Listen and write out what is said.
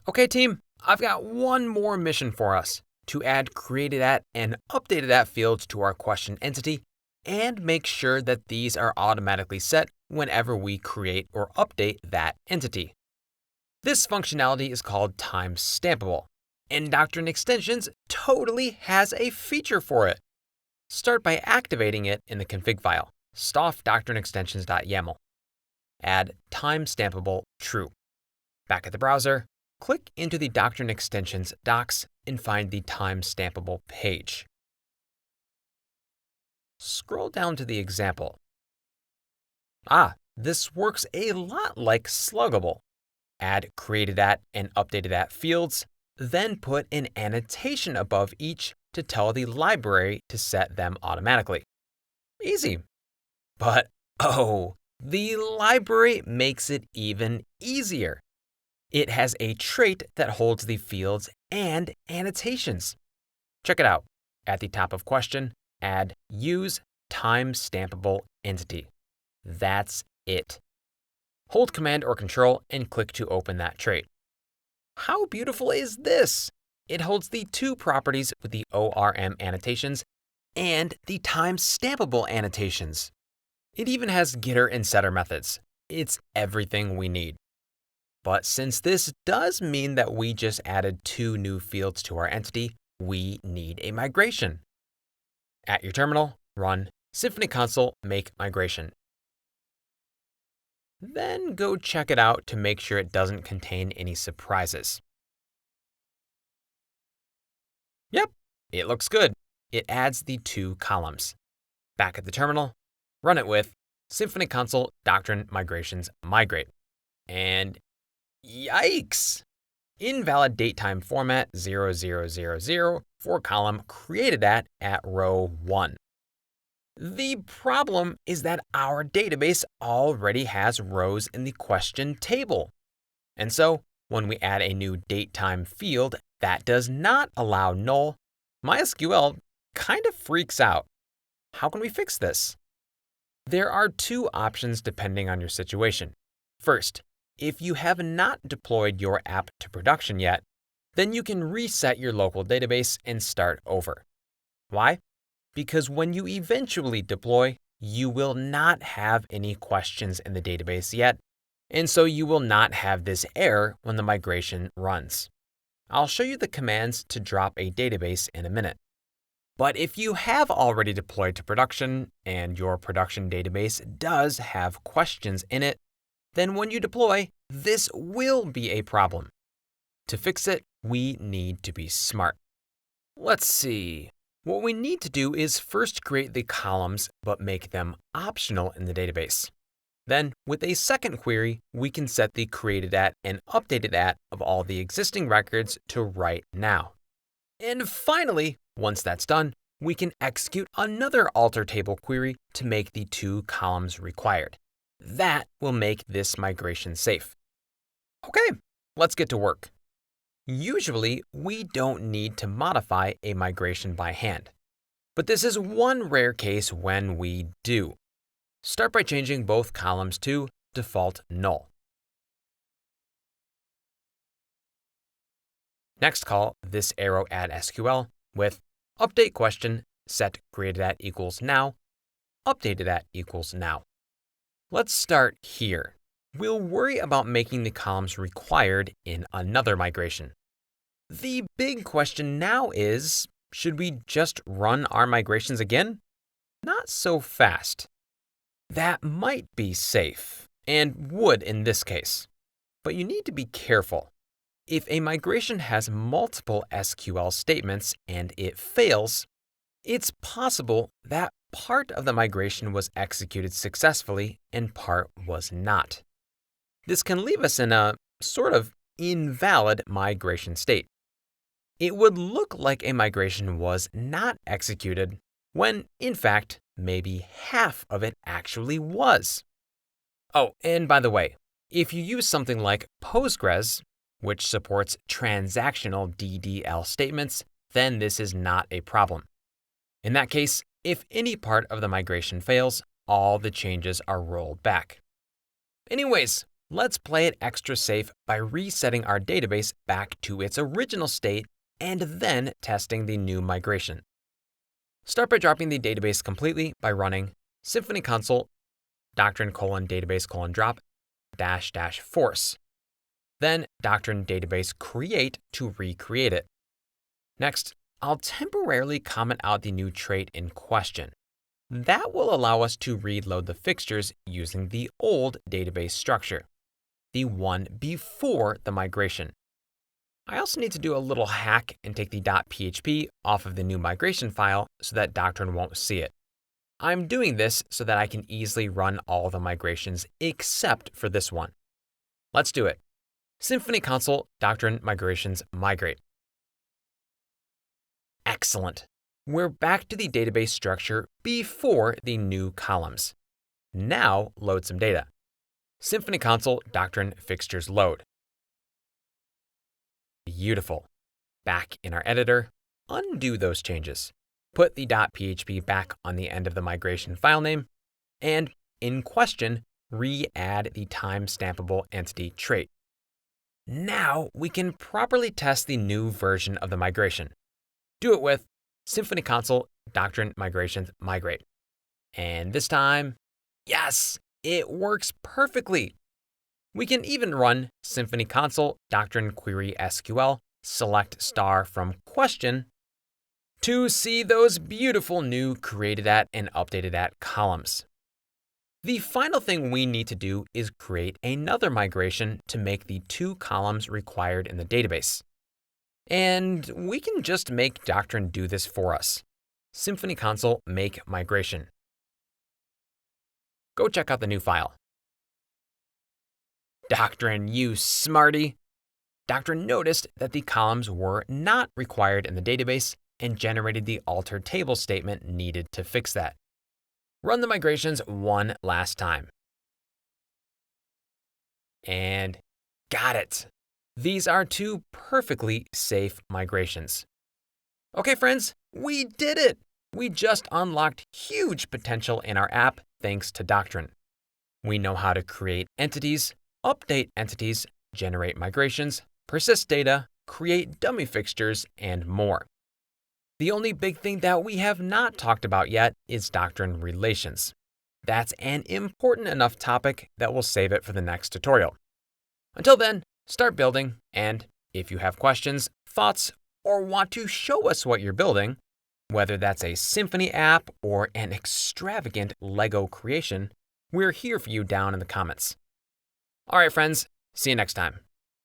Okay, team, I've got one more mission for us to add created at and updated at fields to our question entity and make sure that these are automatically set whenever we create or update that entity. This functionality is called timestampable, and Doctrine Extensions totally has a feature for it. Start by activating it in the config file, stoff.doctrineextensions.yaml. Add timestampable true. Back at the browser, click into the Doctrine Extensions docs and find the timestampable page. Scroll down to the example. This works a lot like Sluggable. Add created at and updated at fields, then put an annotation above each to tell the library to set them automatically. Easy. But the library makes it even easier. It has a trait that holds the fields and annotations. Check it out. At the top of question, add use timestampable entity. That's it. Hold Command or Control and click to open that trait. How beautiful is this? It holds the two properties with the ORM annotations and the timestampable annotations. It even has getter and setter methods. It's everything we need. But since this does mean that we just added two new fields to our entity, we need a migration. At your terminal, run Symfony console make migration. Then go check it out to make sure it doesn't contain any surprises. Yep, it looks good. It adds the two columns. Back at the terminal, run it with Symfony console doctrine migrations migrate. And yikes! Invalid datetime format 0000 for column created at row 1. The problem is that our database already has rows in the question table. And so, when we add a new datetime field that does not allow null, MySQL kind of freaks out. How can we fix this? There are two options depending on your situation. First, if you have not deployed your app to production yet, then you can reset your local database and start over. Why? Because when you eventually deploy, you will not have any questions in the database yet, and so you will not have this error when the migration runs. I'll show you the commands to drop a database in a minute. But if you have already deployed to production and your production database does have questions in it, then when you deploy, this will be a problem. To fix it, we need to be smart. Let's see. What we need to do is first create the columns, but make them optional in the database. Then, with a second query, we can set the created at and updated at of all the existing records to right now. And finally, once that's done, we can execute another alter table query to make the two columns required. That will make this migration safe. Okay, let's get to work. Usually, we don't need to modify a migration by hand. But this is one rare case when we do. Start by changing both columns to default null. Next, call this arrow add SQL with update question set created at equals now, updated at equals now. Let's start here. We'll worry about making the columns required in another migration. The big question now is, should we just run our migrations again? Not so fast. That might be safe, and would in this case. But you need to be careful. If a migration has multiple SQL statements and it fails, it's possible that part of the migration was executed successfully and part was not. This can leave us in a sort of invalid migration state. It would look like a migration was not executed when, in fact, maybe half of it actually was. Oh, and by the way, if you use something like Postgres, which supports transactional DDL statements, then this is not a problem. In that case, if any part of the migration fails, all the changes are rolled back. Anyways, Let's play it extra safe by resetting our database back to its original state and then testing the new migration. Start by dropping the database completely by running symphony console doctrine:/database:/drop -- force. Then doctrine database create to recreate it. Next, I'll temporarily comment out the new trait in question. That will allow us to reload the fixtures using the old database structure, the one before the migration. I also need to do a little hack and take the .php off of the new migration file so that Doctrine won't see it. I'm doing this so that I can easily run all the migrations except for this one. Let's do it. Symphony console doctrine migrations migrate. Excellent. We're back to the database structure before the new columns. Now load some data. Symphony console doctrine fixtures load. Beautiful. Back in our editor, undo those changes. Put the .php back on the end of the migration file name, and in question, re-add the time-stampable entity trait. Now we can properly test the new version of the migration. Do it with Symphony console doctrine migrations migrate. And this time, yes, it works perfectly. We can even run Symphony console doctrine query SQL select star from question to see those beautiful new created at and updated at columns. The final thing we need to do is create another migration to make the 2 columns required in the database. And we can just make Doctrine do this for us. Symphony console make migration. Go check out the new file. Doctrine, you smarty! Doctrine noticed that the columns were not required in the database and generated the altered table statement needed to fix that. Run the migrations one last time. And got it! These are 2 perfectly safe migrations. Okay, friends, we did it! We just unlocked huge potential in our app thanks to Doctrine. We know how to create entities, update entities, generate migrations, persist data, create dummy fixtures, and more. The only big thing that we have not talked about yet is Doctrine relations. That's an important enough topic that we'll save it for the next tutorial. Until then, start building, and if you have questions, thoughts, or want to show us what you're building, whether that's a Symphony app or an extravagant Lego creation, we're here for you down in the comments. All right, friends, see you next time.